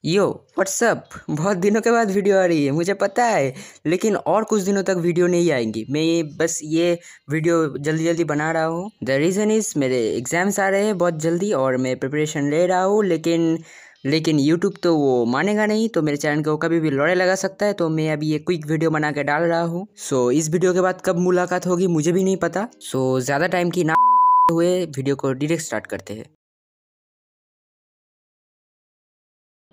यो WhatsApp. बहुत दिनों के बाद वीडियो आ रही है मुझे पता है, लेकिन और कुछ दिनों तक वीडियो नहीं आएंगी। मैं ये वीडियो जल्दी जल्दी बना रहा हूँ। द रीज़न इज़ मेरे एग्ज़ाम्स आ रहे हैं बहुत जल्दी और मैं प्रिपरेशन ले रहा हूँ, लेकिन यूट्यूब तो वो मानेगा नहीं, तो मेरे चैनल को कभी भी लॉड़े लगा सकता है। तो मैं अभी ये क्विक वीडियो बना के डाल रहा हूँ। सो इस वीडियो के बाद कब मुलाकात होगी मुझे भी नहीं पता। सो ज़्यादा टाइम की ना हुए वीडियो को डायरेक्ट स्टार्ट करते हैं।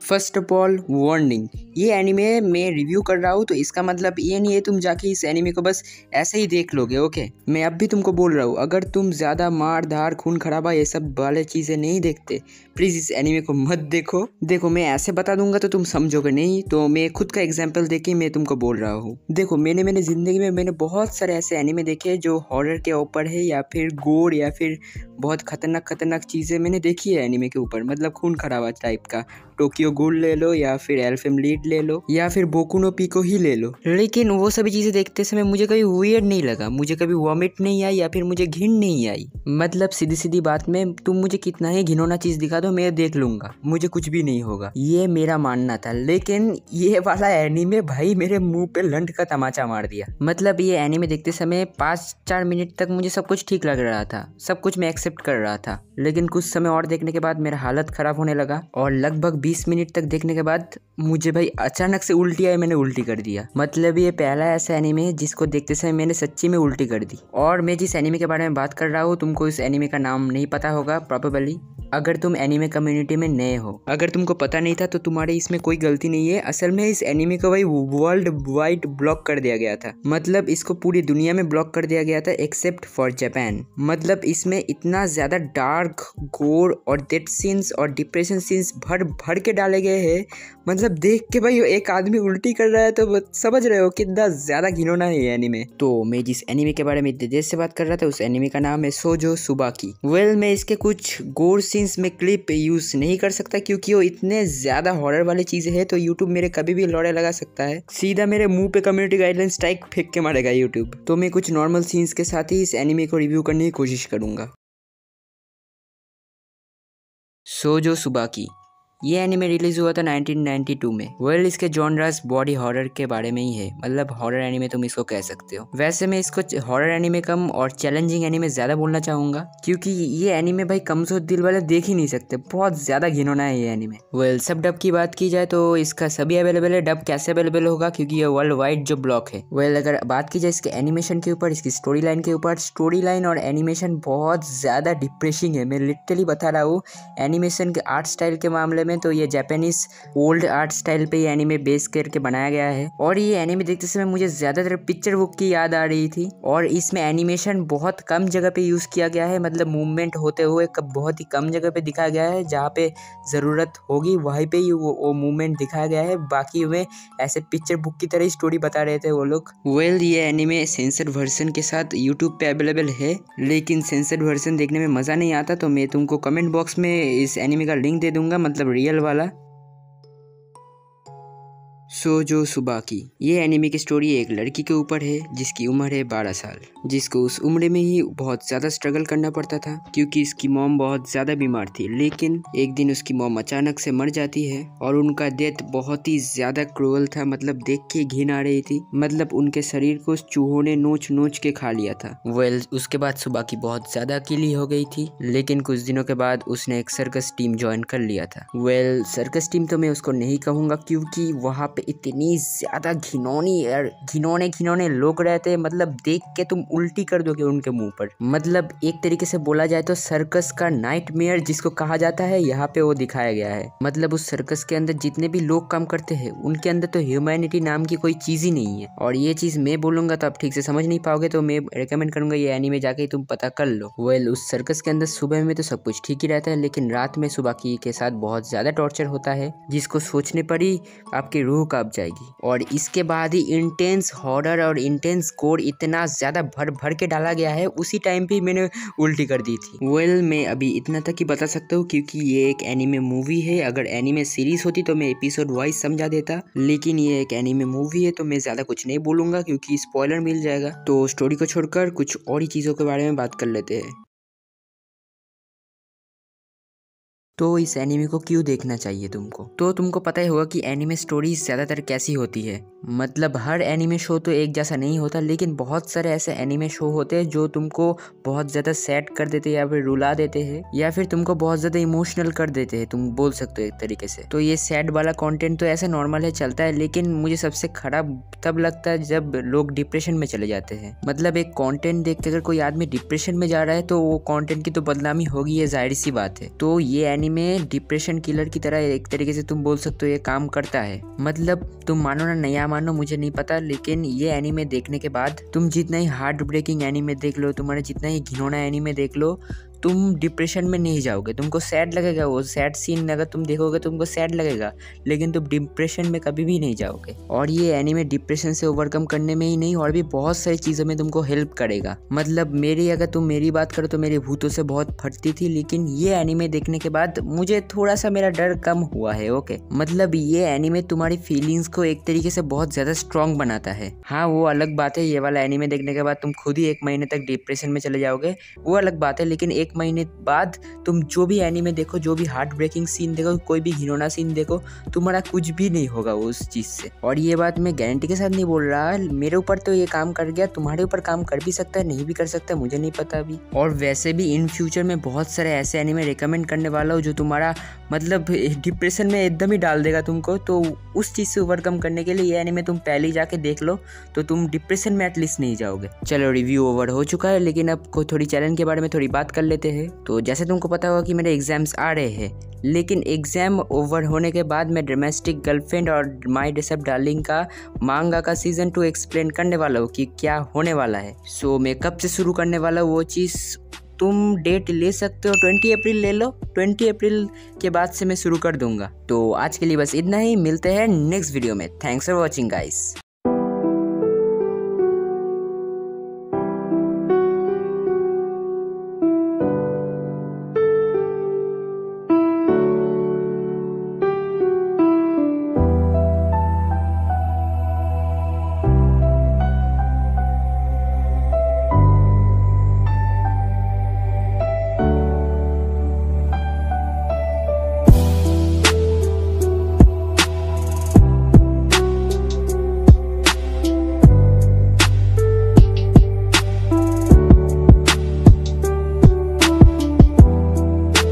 फर्स्ट ऑफ ऑल वार्निंग, ये एनीमे मैं रिव्यू कर रहा हूँ तो इसका मतलब ये नहीं है तुम जाके इस एनीमे को बस ऐसे ही देख लोगे। ओके, मैं अब भी तुमको बोल रहा हूँ, अगर तुम ज़्यादा मार धार खून खराबा ये सब वाले चीज़ें नहीं देखते, प्लीज़ इस एनीमे को मत देखो मैं ऐसे बता दूंगा तो तुम समझोगे नहीं। तो मैं खुद का एग्जाम्पल देके मैं तुमको बोल रहा हूँ। देखो मैंने ज़िंदगी में बहुत सारे ऐसे एनीमे देखे जो हॉरर के ऊपर है या फिर गोर या फिर बहुत खतरनाक चीज़ें मैंने देखी है एनीमे के ऊपर, मतलब खून खराबा टाइप का। टोक्यो गूल ले लो या फिर एल्फेम लीड ले लो या फिर बोकू नो पिको ही ले लो, लेकिन वो सभी चीज़ें देखते समय मुझे कभी वियर्ड नहीं लगा, मुझे कभी वॉमिट नहीं आई या फिर मुझे घिन नहीं आई। मतलब सीधी सीधी बात में तुम मुझे कितना ही घिनौना चीज़ दिखा दो मैं देख लूंगा, मुझे कुछ भी नहीं होगा, ये मेरा मानना था। लेकिन ये वाला एनीमे भाई मेरे मुंह पे लंड का तमाचा मार दिया। मतलब ये एनीमे देखते समय 5-4 मिनट तक मुझे सब कुछ ठीक लग रहा था, सब कुछ मैं एक्सेप्ट कर रहा था, लेकिन कुछ समय और देखने के बाद मेरा हालत खराब होने लगा और लगभग 20 मिनट तक देखने के बाद मुझे भाई अचानक से उल्टी आई, मैंने उल्टी कर दिया। मतलब ये पहला ऐसा एनीमे है जिसको देखते समय मैंने सच्ची में उल्टी कर दी। और मैं जिस एनीमे के बारे में बात कर रहा हूँ तुमको इस एनीमे का नाम नहीं पता होगा प्रोबेबली, अगर तुम एनीमे कम्युनिटी में नए हो। अगर तुमको पता नहीं था तो तुम्हारे इसमें कोई गलती नहीं है। असल में इस एनीमे को भाई वर्ल्ड वाइड ब्लॉक कर दिया गया था, मतलब इसको पूरी दुनिया में ब्लॉक कर दिया गया था एक्सेप्ट फॉर जापान। मतलब इसमें इतना ज्यादा डार्क गोर और डेथ सीन्स और डिप्रेशन सीन्स भर के डाले गए हैं, मतलब देख के भाई एक आदमी उल्टी कर रहा है तो समझ रहे हो कितना ज्यादा घिनौना है ये एनीमे। तो मैं जिस एनीमे के बारे में इतने देर से बात कर रहा था उस एनीमे का नाम है सोजो सुबाकी। मैं इसके कुछ गोर सीन्स में क्लिप यूज नहीं कर सकता क्योंकि वो इतने ज्यादा हॉरर वाली चीजें हैं, तो यूट्यूब मेरे कभी भी लौड़े लगा सकता है, सीधा मेरे मुंह पे कम्युनिटी गाइडलाइन स्ट्राइक फेंक के मारेगा यूट्यूब। तो मैं कुछ नॉर्मल सीन्स के साथ ही इस एनीमे को रिव्यू करने की कोशिश करूंगा। सोजो सुबाकी ये एनिमे रिलीज हुआ था 1992 में। इसके जॉनरास बॉडी हॉरर के बारे में ही है, मतलब हॉरर एनिमे तुम इसको कह सकते हो। वैसे मैं इसको हॉरर एनिमे कम और चैलेंजिंग एनिमे ज्यादा बोलना चाहूंगा क्योंकि ये एनिमे भाई कमजोर दिल वाले देख ही नहीं सकते, बहुत ज्यादा घिनौना है ये एनिमे। सब डब की बात की जाए तो इसका सभी अवेलेबल है। डब कैसे अवेलेबल होगा क्योंकि ये वर्ल्ड वाइड जो ब्लॉक है। अगर बात की जाए इसके एनिमेशन के ऊपर, इसकी स्टोरी लाइन के ऊपर, स्टोरी लाइन और एनिमेशन बहुत ज्यादा डिप्रेसिंग है, मैं लिटरली बता रहा हूँ। एनिमेशन के आर्ट स्टाइल के मामले में तो ये जापानीज ओल्ड आर्ट स्टाइल पे ये एनीमे बेस करके बनाया गया है। और ये एनीमे देखते समय मुझे ज्यादातर पिक्चर बुक की याद आ रही थी। और इसमें एनिमेशन बहुत कम जगह पे यूज किया गया है, मतलब मूवमेंट होते हुए बहुत ही कम जगह पे दिखाया गया है, जहाँ पे जरूरत होगी वहीं पे ही वो मूवमेंट दिखाया गया है, बाकी में ऐसे पिक्चर बुक की तरह ही स्टोरी बता रहे थे वो लोग। ये एनीमे सेंसर्ड वर्जन के साथ यूट्यूब पे अवेलेबल है, लेकिन सेंसर्ड वर्जन देखने में मजा नहीं आता, तो मैं तुमको कमेंट बॉक्स में इस एनीमे का लिंक दे दूंगा, मतलब रियल वाला। सोजो सुबाकी ये एनीमे की स्टोरी एक लड़की के ऊपर है जिसकी उम्र है 12 साल, जिसको उस उम्र में ही बहुत ज़्यादा स्ट्रगल करना पड़ता था क्योंकि इसकी मॉम बहुत ज़्यादा बीमार थी। लेकिन एक दिन उसकी मॉम अचानक से मर जाती है और उनका डेथ बहुत ही ज़्यादा क्रूअल था, मतलब देख के घिन आ रही थी, मतलब उनके शरीर को चूहों ने नोच नोच के खा लिया था। उसके बाद सुबाकी बहुत ज़्यादा अकेली हो गई थी, लेकिन कुछ दिनों के बाद उसने एक सर्कस टीम ज्वाइन कर लिया था। सर्कस टीम तो मैं उसको नहीं कहूँगा क्योंकि वहाँ इतनी ज्यादा घिनौने लोग रहते हैं, मतलब देख के तुम उल्टी कर दोगे उनके मुंह पर। मतलब एक तरीके से बोला जाए तो सर्कस का नाइटमेयर जिसको कहा जाता है यहाँ पे वो दिखाया गया है। मतलब उस सर्कस के अंदर जितने भी लोग काम करते हैं उनके अंदर तो ह्यूमैनिटी नाम की कोई चीज ही नहीं है। और ये चीज मैं बोलूंगा तो आप ठीक से समझ नहीं पाओगे, तो मैं रेकमेंड करूंगा ये एनीमे जाके तुम पता कर लो। उस सर्कस के अंदर सुबह में तो सब कुछ ठीक ही रहता है, लेकिन रात में सुबाकी के साथ बहुत ज्यादा टॉर्चर होता है जिसको सोचने पर ही आपकी रूह कांप जाएगी। और इसके बाद ही इंटेंस हॉरर और इंटेंस कोर इतना ज्यादा भर के डाला गया है, उसी टाइम पे मैंने उल्टी कर दी थी। मैं अभी इतना तक ही बता सकता हूँ क्योंकि ये एक एनीमे मूवी है। अगर एनीमे सीरीज होती तो मैं एपिसोड वाइज समझा देता, लेकिन ये एक एनीमे मूवी है तो मैं ज्यादा कुछ नहीं बोलूंगा क्योंकि स्पॉइलर मिल जाएगा। तो स्टोरी को छोड़कर कुछ और ही चीजों के बारे में बात कर लेते हैं। तो इस एनिमे को क्यों देखना चाहिए तुमको? तो तुमको पता ही होगा कि एनिमे स्टोरीज ज़्यादातर कैसी होती है। मतलब हर एनिमे शो तो एक जैसा नहीं होता, लेकिन बहुत सारे ऐसे एनिमे शो होते हैं जो तुमको बहुत ज़्यादा सैड कर देते हैं या फिर रुला देते हैं या फिर तुमको बहुत ज़्यादा इमोशनल कर देते हैं, तुम बोल सकते हो एक तरीके से। तो ये सैड वाला कंटेंट तो ऐसा नॉर्मल है, चलता है, लेकिन मुझे सबसे खराब तब लगता है जब लोग डिप्रेशन में चले जाते हैं। मतलब एक कंटेंट देख के अगर कोई आदमी डिप्रेशन में जा रहा है तो वो कंटेंट की तो बदनामी होगी, ये जाहिर सी बात है। तो ये एनिमे डिप्रेशन किलर की तरह एक तरीके से तुम बोल सकते हो ये काम करता है। मतलब तुम मानो ना नया मानो मुझे नहीं पता, लेकिन ये एनीमे देखने के बाद तुम जितना ही हार्ट ब्रेकिंग एनीमे देख लो, तुम्हारा जितना ही घिनौना एनीमे देख लो, तुम डिप्रेशन में नहीं जाओगे। तुमको सैड लगेगा, वो सैड सीन अगर तुम देखोगे तुमको सैड लगेगा, लेकिन तुम डिप्रेशन में कभी भी नहीं जाओगे। और ये एनीमे डिप्रेशन से ओवरकम करने में ही नहीं, और भी बहुत सारी चीज़ों में तुमको हेल्प करेगा। मतलब अगर तुम मेरी बात करो तो मेरी भूतों से बहुत फटती थी, लेकिन ये एनीमे देखने के बाद मुझे थोड़ा सा मेरा डर कम हुआ है। ओके, मतलब ये एनीमे तुम्हारी फीलिंग्स को एक तरीके से बहुत ज़्यादा स्ट्रॉन्ग बनाता है। हाँ, वो अलग बात है, ये वाला एनीमे देखने के बाद तुम खुद ही 1 महीने तक डिप्रेशन में चले जाओगे, वो अलग बात है। लेकिन 1 महीने बाद तुम जो भी एनीमे देखो, जो भी हार्ट ब्रेकिंग सीन देखो, कोई भी घिनौना सीन देखो, तुम्हारा कुछ भी नहीं होगा उस चीज़ से। और ये बात मैं गारंटी के साथ नहीं बोल रहा, मेरे ऊपर तो ये काम कर गया, तुम्हारे ऊपर काम कर भी सकता है, नहीं भी कर सकता, मुझे नहीं पता अभी। और वैसे भी इन फ्यूचर में बहुत सारे ऐसे एनीमे रिकमेंड करने वाला हूँ जो तुम्हारा मतलब डिप्रेशन में एकदम ही डाल देगा तुमको। तो उस चीज़ से ओवरकम करने के लिए ये एनीमे तुम पहले ही जाके देख लो, तो तुम डिप्रेशन में एटलीस्ट नहीं जाओगे। चलो, रिव्यू ओवर हो चुका है, लेकिन अब को थोड़ी चैलेंज के बारे में थोड़ी बात कर लेते हैं। तो जैसे तुमको पता होगा कि मेरे एग्जाम्स आ रहे हैं, लेकिन एग्जाम ओवर होने के बाद मैं डोमेस्टिक गर्लफ्रेंड और माय डेसेप डार्लिंग का मांगा का सीजन 2 एक्सप्लेन करने वाला हूँ कि क्या होने वाला है। सो मैं कब से शुरू करने वाला हूँ वो चीज़ तुम डेट ले सकते हो, 20 अप्रैल ले लो, 20 अप्रैल के बाद से मैं शुरू कर दूंगा। तो आज के लिए बस इतना ही, मिलते हैं नेक्स्ट वीडियो में। Thanks for watching guys.